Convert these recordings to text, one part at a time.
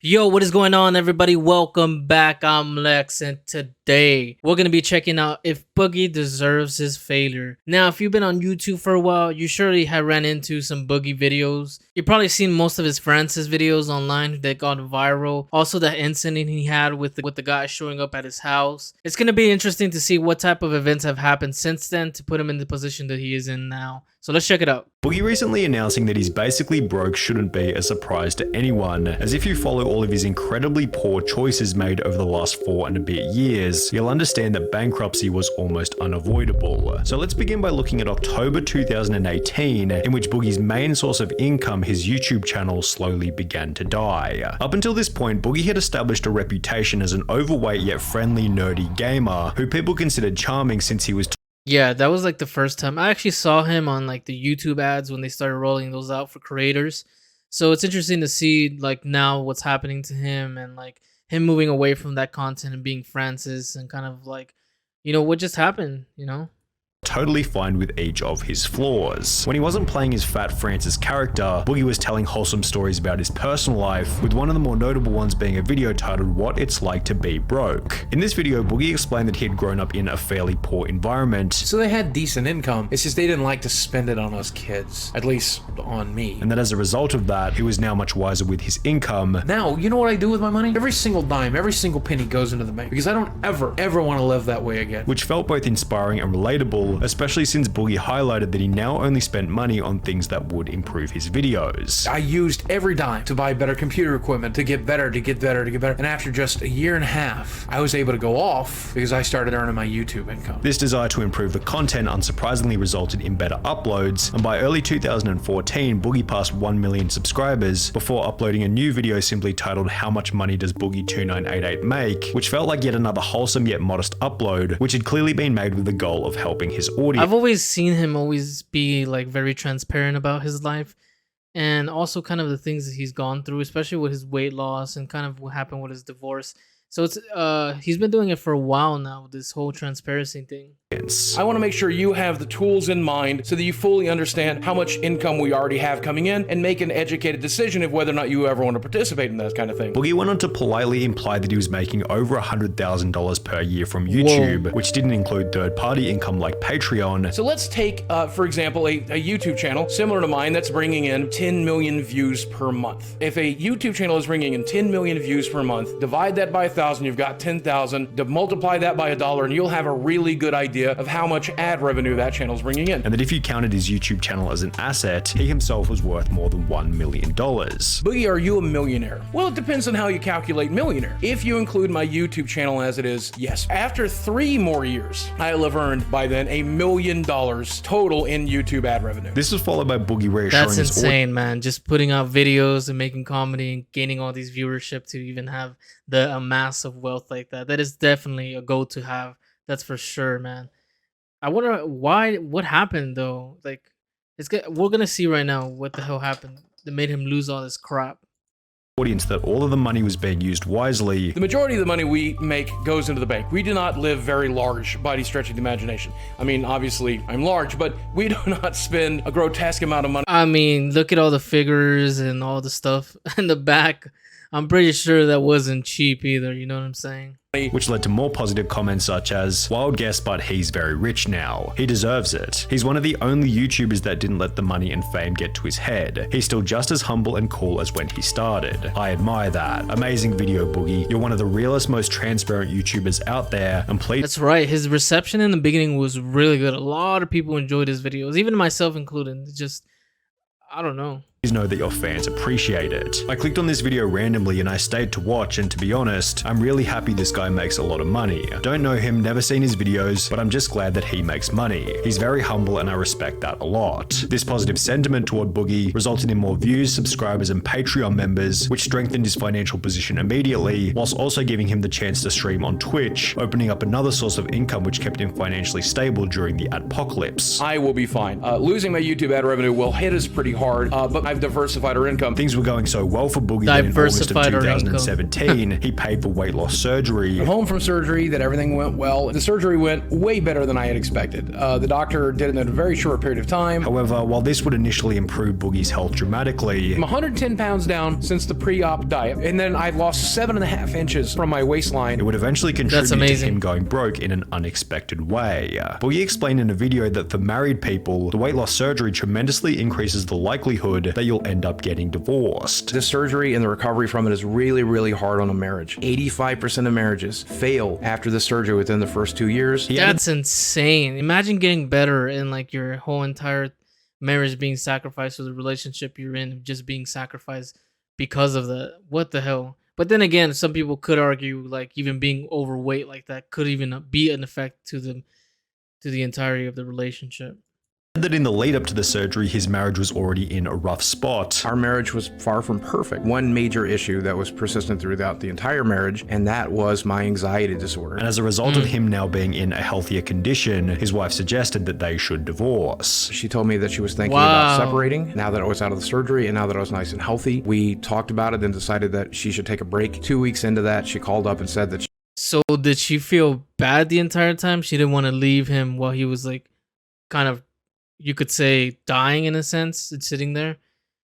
Yo, what is going on, everybody? Welcome back. I'm Lex, and today we're going to be checking out if Boogie deserves his failure. Now, if you've been on YouTube for a while, you surely have ran into some Boogie videos. You've probably seen most of his Francis videos online that got viral. Also, that incident he had with the guy showing up at his house. It's going to be interesting to see what type of events have happened since then to put him in the position that he is in now. So let's check it out. Boogie recently announcing that he's basically broke shouldn't be a surprise to anyone, as if you follow all of his incredibly poor choices made over the last 4 and a bit years, you'll understand that bankruptcy was almost unavoidable. So let's begin by looking at October 2018, in which Boogie's main source of income, his YouTube channel, slowly began to die. Up until this point, Boogie had established a reputation as an overweight yet friendly nerdy gamer, who people considered charming since he was Yeah, that was like the first time. I actually saw him on like the YouTube ads when they started rolling those out for creators. So it's interesting to see like now what's happening to him and like him moving away from that content and being Francis and kind of like, what just happened, totally fine with each of his flaws. When he wasn't playing his fat Francis character, Boogie was telling wholesome stories about his personal life, with one of the more notable ones being a video titled What It's Like to Be Broke. In this video, Boogie explained that he had grown up in a fairly poor environment. So they had decent income, it's just they didn't like to spend it on us kids, at least on me. And that as a result of that, he was now much wiser with his income. Now, you know what I do with my money? Every single dime, every single penny goes into the bank, because I don't ever want to live that way again. Which felt both inspiring and relatable, especially since Boogie highlighted that he now only spent money on things that would improve his videos. I used every dime to buy better computer equipment, to get better. And after just a year and a half, I was able to go off because I started earning my YouTube income. This desire to improve the content unsurprisingly resulted in better uploads, and by early 2014, Boogie passed 1 million subscribers before uploading a new video simply titled How Much Money Does Boogie2988 Make, which felt like yet another wholesome yet modest upload, which had clearly been made with the goal of helping his audience. I've always seen him always be like very transparent about his life and also kind of the things that he's gone through, especially with his weight loss and kind of what happened with his divorce. So it's he's been doing it for a while now, this whole transparency thing. I want to make sure you have the tools in mind so that you fully understand how much income we already have coming in and make an educated decision of whether or not you ever want to participate in that kind of thing. Boogie went on to politely imply that he was making over $100,000 per year from YouTube, Whoa. which didn't include third-party income like Patreon. So let's take, for example, a YouTube channel similar to mine that's bringing in 10 million views per month. If a YouTube channel is bringing in 10 million views per month, divide that by 1,000, you've got 10,000. Multiply that by $1, and you'll have a really good idea of how much ad revenue that channel's bringing in. And that if you counted his YouTube channel as an asset, he himself was worth more than $1 million. Boogie, are you a millionaire? Well, it depends on how you calculate millionaire. If you include my YouTube channel as it is, yes. After 3 more years, I'll have earned by then $1 million total in YouTube ad revenue. This was followed by Boogie reassuring That's insane, man. Just putting out videos and making comedy and gaining all these viewership to even have the amass of wealth like that. That is definitely a goal to have. That's for sure, man. I wonder what happened though. Like, we're gonna see right now what the hell happened that made him lose all this crap. Audience that all of the money was being used wisely. The majority of the money we make goes into the bank. We do not live very large by any stretch of the imagination. I mean, obviously I'm large, but we do not spend a grotesque amount of money. I mean, look at all the figures and all the stuff in the back. I'm pretty sure that wasn't cheap either, you know what I'm saying? Which led to more positive comments such as, wild guess, but he's very rich now. He deserves it. He's one of the only YouTubers that didn't let the money and fame get to his head. He's still just as humble and cool as when he started. I admire that. Amazing video, Boogie. You're one of the realest, most transparent YouTubers out there, and please— That's right. His reception in the beginning was really good. A lot of people enjoyed his videos, even myself included. It's just, I don't know. Please know that your fans appreciate it. I clicked on this video randomly and I stayed to watch, and to be honest, I'm really happy this guy makes a lot of money. Don't know him, never seen his videos, but I'm just glad that he makes money. He's very humble and I respect that a lot. This positive sentiment toward Boogie resulted in more views, subscribers, and Patreon members, which strengthened his financial position immediately, whilst also giving him the chance to stream on Twitch, opening up another source of income which kept him financially stable during the adpocalypse. I will be fine. Losing my YouTube ad revenue will hit us pretty hard, but I've diversified our income. Things were going so well for Boogie that in August of Diversified our income. 2017, he paid for weight loss surgery. I'm home from surgery, that everything went well. The surgery went way better than I had expected. The doctor did it in a very short period of time. However, while this would initially improve Boogie's health dramatically, I'm 110 pounds down since the pre-op diet, and then I've lost 7.5 inches from my waistline. it would eventually contribute to him going broke in an unexpected way. Boogie explained in a video that for married people, the weight loss surgery tremendously increases the likelihood that you'll end up getting divorced. The surgery and the recovery from it is really, really hard on a marriage. 85% of marriages fail after the surgery within the first 2 years. That's insane. Imagine getting better and like your whole entire marriage being sacrificed, or the relationship you're in just being sacrificed because of that. What the hell? But then again, some people could argue like even being overweight like that could even be an effect to the entirety of the relationship. That in the lead up to the surgery, his marriage was already in a rough spot. Our marriage was far from perfect. One major issue that was persistent throughout the entire marriage, and that was my anxiety disorder. And as a result of him now being in a healthier condition, his wife suggested that they should divorce. She told me that she was thinking about separating now that I was out of the surgery and now that I was nice and healthy. We talked about it and decided that she should take a break. 2 weeks into that, she called up and said that So did she feel bad the entire time? She didn't want to leave him while he was like kind of, you could say, dying in a sense and sitting there.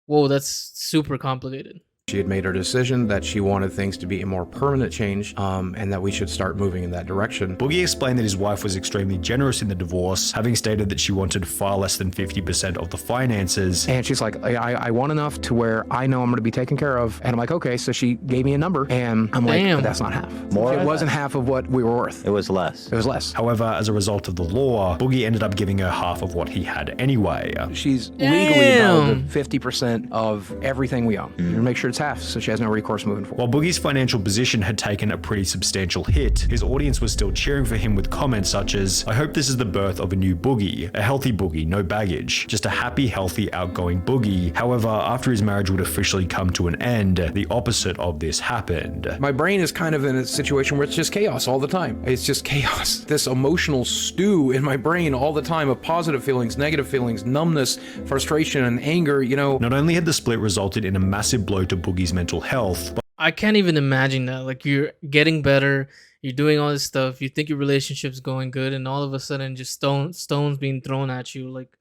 Whoa, that's super complicated. she had made her decision that she wanted things to be a more permanent change, and that we should start moving in that direction. Boogie explained that his wife was extremely generous in the divorce, having stated that she wanted far less than 50% of the finances. And she's like, I want enough to where I know I'm going to be taken care of. And I'm like, okay. So she gave me a number, and I'm like, but that's not half. It wasn't half of what we were worth. It was less. It was less. However, as a result of the law, Boogie ended up giving her half of what he had anyway. She's legally owed 50% of everything we own. You make sure it's half, so she has no recourse moving forward. While Boogie's financial position had taken a pretty substantial hit, his audience was still cheering for him with comments such as, "I hope this is the birth of a new Boogie, a healthy Boogie, no baggage, just a happy, healthy, outgoing Boogie." However, after his marriage would officially come to an end, the opposite of this happened. My brain is kind of in a situation where it's just chaos all the time. It's just chaos. This emotional stew in my brain all the time of positive feelings, negative feelings, numbness, frustration, and anger, you know. Not only had the split resulted in a massive blow to Boogie's mental health, but I can't even imagine that. Like, you're getting better, you're doing all this stuff, you think your relationship's going good, and all of a sudden just stones being thrown at you. Like,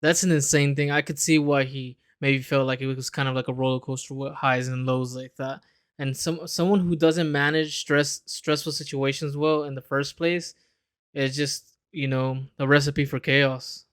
that's an insane thing. I could see why he maybe felt like it was kind of like a roller coaster with highs and lows like that. And someone who doesn't manage stressful situations well in the first place is just, you know, a recipe for chaos.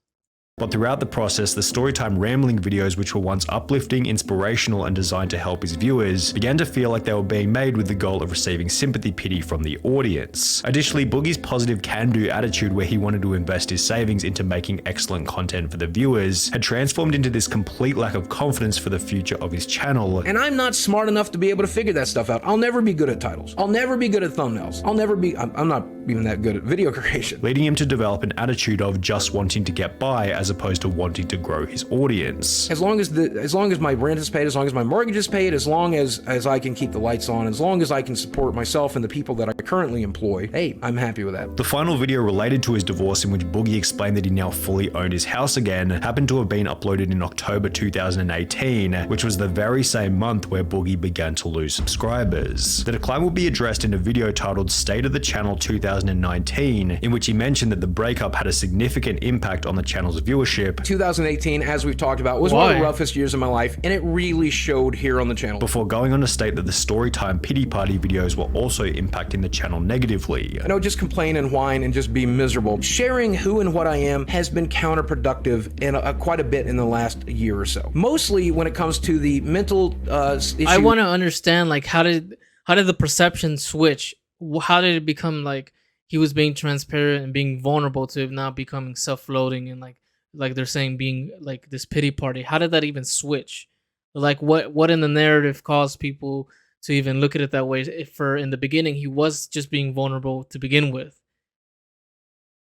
throughout the process, the Storytime rambling videos, which were once uplifting, inspirational, and designed to help his viewers, began to feel like they were being made with the goal of receiving sympathy pity from the audience. Additionally, Boogie's positive can-do attitude, where he wanted to invest his savings into making excellent content for the viewers, had transformed into this complete lack of confidence for the future of his channel. And I'm not smart enough to be able to figure that stuff out. I'll never be good at titles. I'll never be good at thumbnails. I'm not even that good at video creation. Leading him to develop an attitude of just wanting to get by as opposed to wanting to grow his audience. As long as my rent is paid, as long as my mortgage is paid, as long as I can keep the lights on, as long as I can support myself and the people that I currently employ, hey, I'm happy with that. The final video related to his divorce, in which Boogie explained that he now fully owned his house again, happened to have been uploaded in October 2018, which was the very same month where Boogie began to lose subscribers. The decline will be addressed in a video titled State of the Channel 2019, in which he mentioned that the breakup had a significant impact on the channel's viewership. 2018, as we've talked about, was one of the roughest years of my life, and it really showed here on the channel. Before going on to state that the Storytime pity party videos were also impacting the channel negatively. I know, just complain and whine and just be miserable. Sharing who and what I am has been counterproductive in quite a bit in the last year or so. Mostly when it comes to the mental issue. I want to understand, like, how did the perception switch? How did it become like he was being transparent and being vulnerable to now becoming self-loathing and like they're saying being like this pity party? How did that even switch? Like, what in the narrative caused people to even look at it that way? If in the beginning he was just being vulnerable to begin with,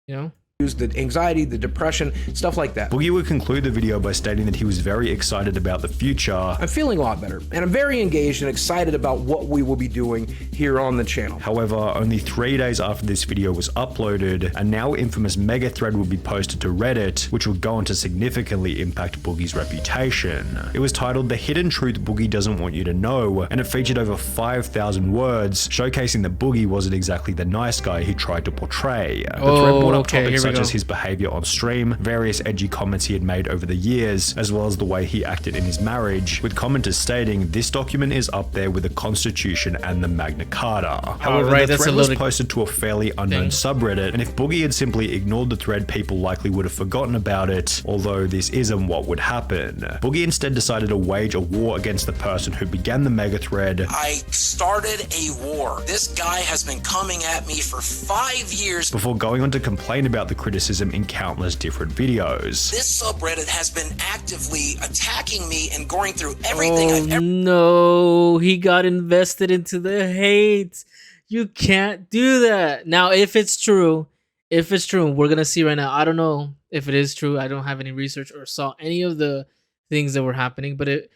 you know? the anxiety, the depression, stuff like that. Boogie would conclude the video by stating that he was very excited about the future. I'm feeling a lot better, and I'm very engaged and excited about what we will be doing here on the channel. However, only 3 days after this video was uploaded, a now infamous mega thread would be posted to Reddit, which would go on to significantly impact Boogie's reputation. It was titled "The Hidden Truth Boogie Doesn't Want You to Know," and it featured over 5,000 words, showcasing that Boogie wasn't exactly the nice guy he tried to portray. The thread brought up topics such as his behavior on stream, various edgy comments he had made over the years, as well as the way he acted in his marriage, with commenters stating this document is up there with the Constitution and the Magna Carta. However, the thread was posted to a fairly unknown subreddit, and if Boogie had simply ignored the thread, people likely would have forgotten about it, although this isn't what would happen. Boogie instead decided to wage a war against the person who began the mega thread. I started a war. This guy has been coming at me for 5 years. Before going on to complain about the criticism in countless different videos. This subreddit has been actively attacking me and going through everything I've ever— No, he got invested into the hate. You can't do that. Now, if it's true, we're gonna see right now. I don't know if it is true. I don't have any research or saw any of the things that were happening, but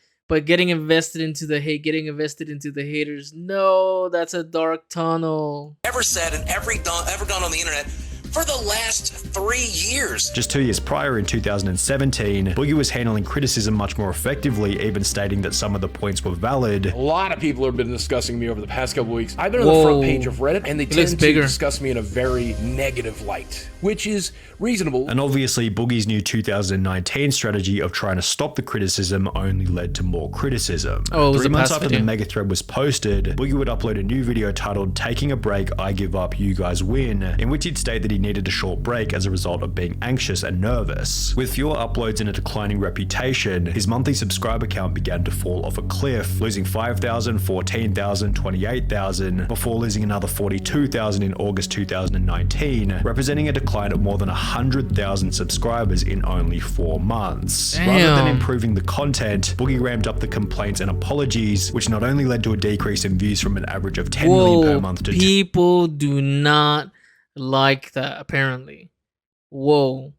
getting invested into the hate, getting invested into the haters, no, that's a dark tunnel. Ever said and ever done on the internet for the last 3 years. Just 2 years prior, in 2017, Boogie was handling criticism much more effectively, even stating that some of the points were valid. A lot of people have been discussing me over the past couple weeks. I've been on the front page of Reddit, and they tend to discuss me in a very negative light, which is reasonable. And obviously, Boogie's new 2019 strategy of trying to stop the criticism only led to more criticism. 3 months after the mega thread was posted, Boogie would upload a new video titled "Taking a Break, I Give Up, You Guys Win," in which he'd state that he needed a short break as a result of being anxious and nervous. With fewer uploads and a declining reputation, his monthly subscriber count began to fall off a cliff, losing 5,000, 14,000, 28,000, before losing another 42,000 in August 2019, representing a decline of more than 100,000 subscribers in only 4 months. Damn. Rather than improving the content, Boogie ramped up the complaints and apologies, which not only led to a decrease in views from an average of 10 million per month to— people do not like that, apparently. Whoa.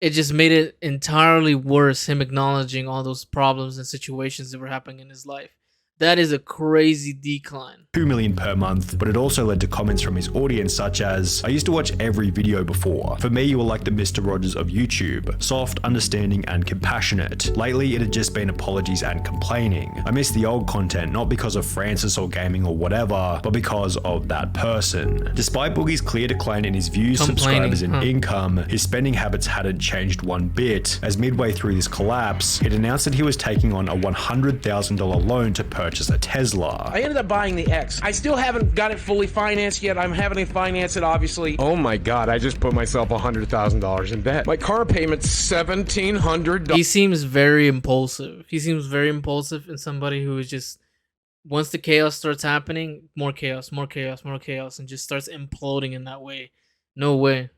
It just made it entirely worse, him acknowledging all those problems and situations that were happening in his life. That is a crazy decline. 2 million per month, but it also led to comments from his audience such as, "I used to watch every video before. For me, you were like the Mr. Rogers of YouTube. Soft, understanding, and compassionate. Lately, it had just been apologies and complaining. I miss the old content, not because of Francis or gaming or whatever, but because of that person." Despite Boogie's clear decline in his views, subscribers, and income, his spending habits hadn't changed one bit, as midway through this collapse, he'd announced that he was taking on a $100,000 loan to purchase a Tesla. I ended up buying the X. I still haven't got it fully financed yet. I'm having to finance it, obviously. Oh my God, I just put myself $100,000 in debt. My car payment's $1,700. He seems very impulsive. He seems very impulsive and somebody who is just, once the chaos starts happening, more chaos, more chaos, more chaos, and just starts imploding in that way. No way.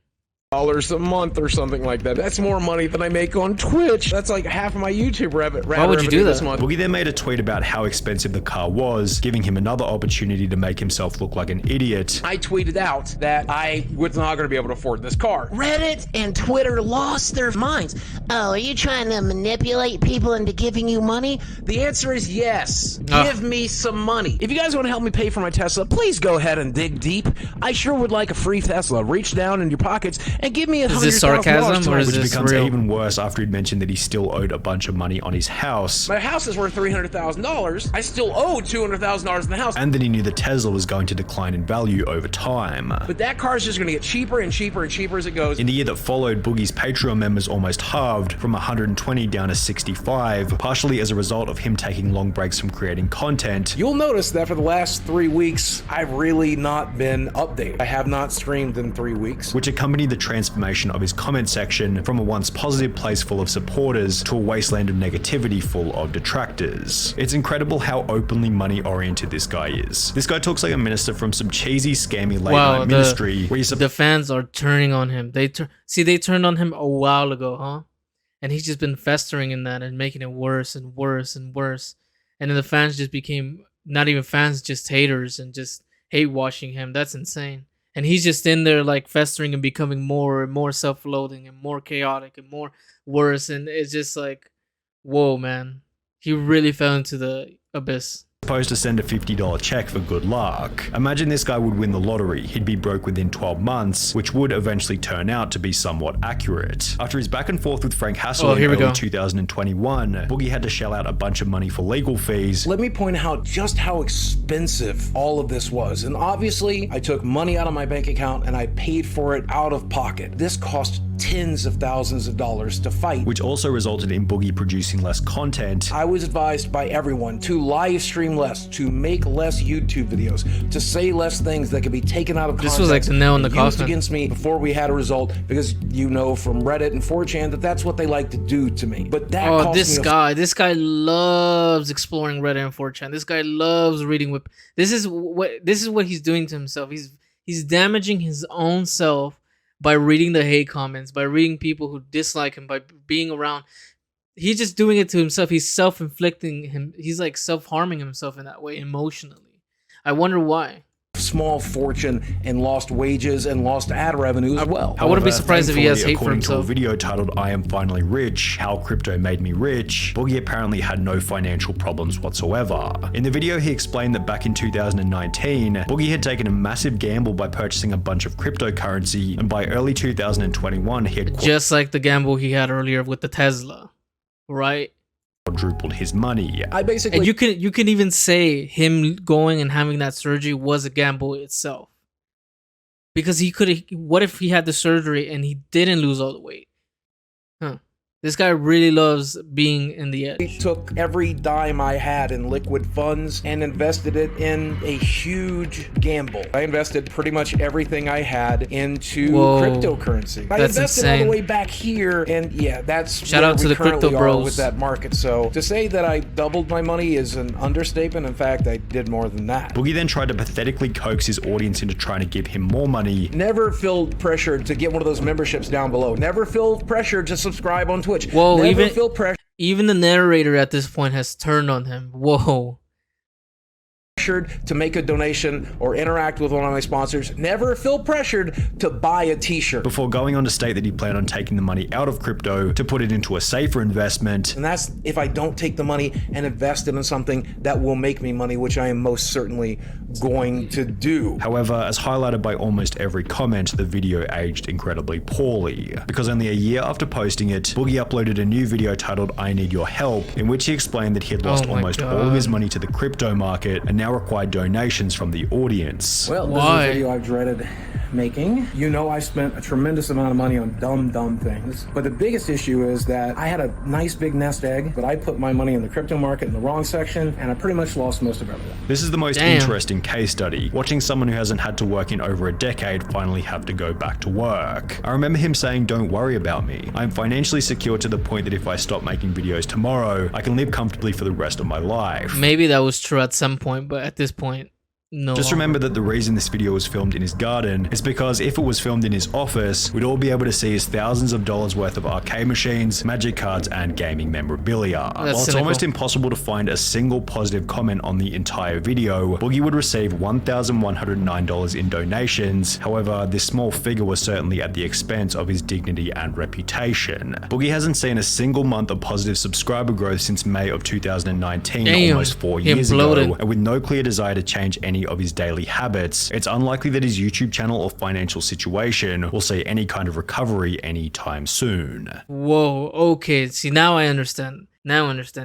A month or something like that. That's more money than I make on Twitch. That's like half of my YouTube revenue. Why would you do that? Boogie then made a tweet about how expensive the car was, giving him another opportunity to make himself look like an idiot. I tweeted out that I was not going to be able to afford this car. Reddit and Twitter lost their minds. Oh, are you trying to manipulate people into giving you money? The answer is yes. Give me some money. If you guys want to help me pay for my Tesla, please go ahead and dig deep. I sure would like a free Tesla. Reach down in your pockets and give me $100,000. Is this sarcasm or is which this becomes real? even worse after he'd mentioned that he still owed a bunch of money on his house. My house is worth $300,000. I still owe $200,000 in the house. And then he knew the Tesla was going to decline in value over time. But that car is just going to get cheaper and cheaper and cheaper as it goes. In the year that followed, Boogie's Patreon members almost halved, from 120 down to 65, partially as a result of him taking long breaks from creating content. You'll notice that for the last 3 weeks, I've really not been updated. I have not streamed in 3 weeks. Which accompanied the transformation of his comment section from a once positive place full of supporters to a wasteland of negativity full of detractors. It's incredible how openly money-oriented this guy is. This guy talks like a minister from some cheesy, scammy late-night ministry where the fans are turning on him. They turned on him a while ago, huh? And he's just been festering in that and making it worse and worse and worse. And then the fans just became not even fans, just haters and just hate-washing him. That's insane. and he's just in there like festering and becoming more and more self-loathing and more chaotic and more worse. And it's just like, whoa, man, he really fell into the abyss. Supposed to send a $50 check for good luck. Imagine this guy would win the lottery. He'd be broke within 12 months, which would eventually turn out to be somewhat accurate. After his back and forth with Frank Hassel in early 2021, Boogie had to shell out a bunch of money for legal fees. Let me point out just how expensive all of this was. And obviously, I took money out of my bank account and I paid for it out of pocket. This cost tens of thousands of dollars to fight, which also resulted in Boogie producing less content. I was advised by everyone to live stream less, to make less YouTube videos, to say less things that could be taken out of context. This was like the nail in the coffin. Used against me before we had a result, because you know from Reddit and 4chan that that's what they like to do to me. But that cost me this guy loves exploring Reddit and 4chan. This guy loves reading whip. This is what he's doing to himself. He's damaging his own self by reading the hate comments, by reading people who dislike him, by being around. He's just doing it to himself. He's self-inflicting him. He's like self-harming himself in that way emotionally. I wonder why. Small fortune and lost wages and lost ad revenue as well. I wouldn't be surprised if he has hate for himself. According to a video titled "I Am Finally Rich: How Crypto Made Me Rich," Boogie apparently had no financial problems whatsoever. In the video, he explained that back in 2019, Boogie had taken a massive gamble by purchasing a bunch of cryptocurrency, and by early 2021, he had just like the gamble he had earlier with the Tesla, right? Quadrupled his money. And you can even say him going and having that surgery was a gamble itself, because he could. What if he had the surgery and he didn't lose all the weight? This guy really loves being in the edge. I took every dime I had in liquid funds and invested it in a huge gamble. I invested pretty much everything I had into cryptocurrency. I invested all the way back here, and yeah, that's shout out to the crypto bros with that market. So to say that I doubled my money is an understatement. In fact, I did more than that. Boogie then tried to pathetically coax his audience into trying to give him more money. Never feel pressured to get one of those memberships down below. Never feel pressured to subscribe on Twitch. Whoa, never feel pressure. Even the narrator at this point has turned on him. Whoa. Pressured to make a donation or interact with one of my sponsors. Never feel pressured to buy a t-shirt. Before going on to state that he planned on taking the money out of crypto to put it into a safer investment. And that's if I don't take the money and invest it in something that will make me money, which I am most certainly going to do. However, as highlighted by almost every comment, the video aged incredibly poorly. Because only a year after posting it, Boogie uploaded a new video titled "I Need Your Help," in which he explained that he had lost almost all of his money to the crypto market and now required donations from the audience. Well, this is a video I've dreaded making. You know, I spent a tremendous amount of money on dumb things. But the biggest issue is that I had a nice big nest egg, but I put my money in the crypto market in the wrong section, and I pretty much lost most of everything. This is the most interesting case study, watching someone who hasn't had to work in over a decade finally have to go back to work. I remember him saying, "Don't worry about me. I'm financially secure to the point that if I stop making videos tomorrow, I can live comfortably for the rest of my life." Maybe that was true at some point, but at this point, no. Just remember that the reason this video was filmed in his garden is because if it was filmed in his office, we'd all be able to see his thousands of dollars worth of arcade machines, magic cards, and gaming memorabilia. While it's almost impossible to find a single positive comment on the entire video, Boogie would receive $1,109 in donations. However, this small figure was certainly at the expense of his dignity and reputation. Boogie hasn't seen a single month of positive subscriber growth since May of 2019, almost 4 years ago, and with no clear desire to change any of his daily habits, it's unlikely that his YouTube channel or financial situation will see any kind of recovery anytime soon. Whoa, okay, see, now I understand.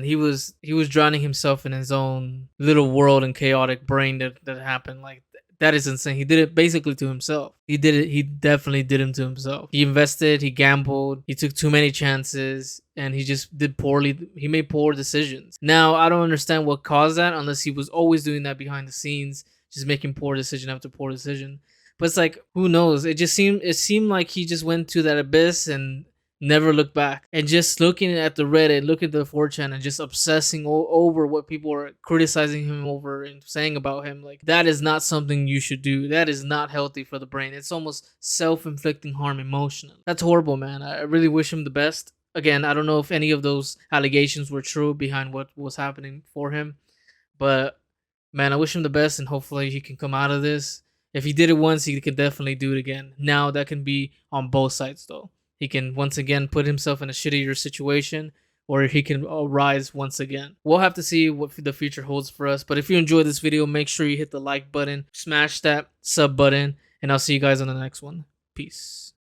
He was drowning himself in his own little world and chaotic brain that happened. Like, that is insane. He did it basically to himself. He definitely did him to himself. He invested, he gambled, he took too many chances, and he just did poorly. He made poor decisions. Now, I don't understand what caused that, unless he was always doing that behind the scenes, just making poor decision after poor decision. But it's like, who knows? It seemed like he just went to that abyss and never looked back. And just looking at the Reddit, looking at the 4chan, and just obsessing over what people are criticizing him over and saying about him, like, that is not something you should do. That is not healthy for the brain. It's almost self-inflicting harm emotionally. That's horrible, man. I really wish him the best. Again, I don't know if any of those allegations were true behind what was happening for him, but man, I wish him the best, and hopefully he can come out of this. If he did it once, he could definitely do it again. Now that can be on both sides though. He can once again put himself in a shittier situation, or he can rise once again. We'll have to see what the future holds for us. But if you enjoyed this video, make sure you hit the like button, smash that sub button, and I'll see you guys on the next one. Peace.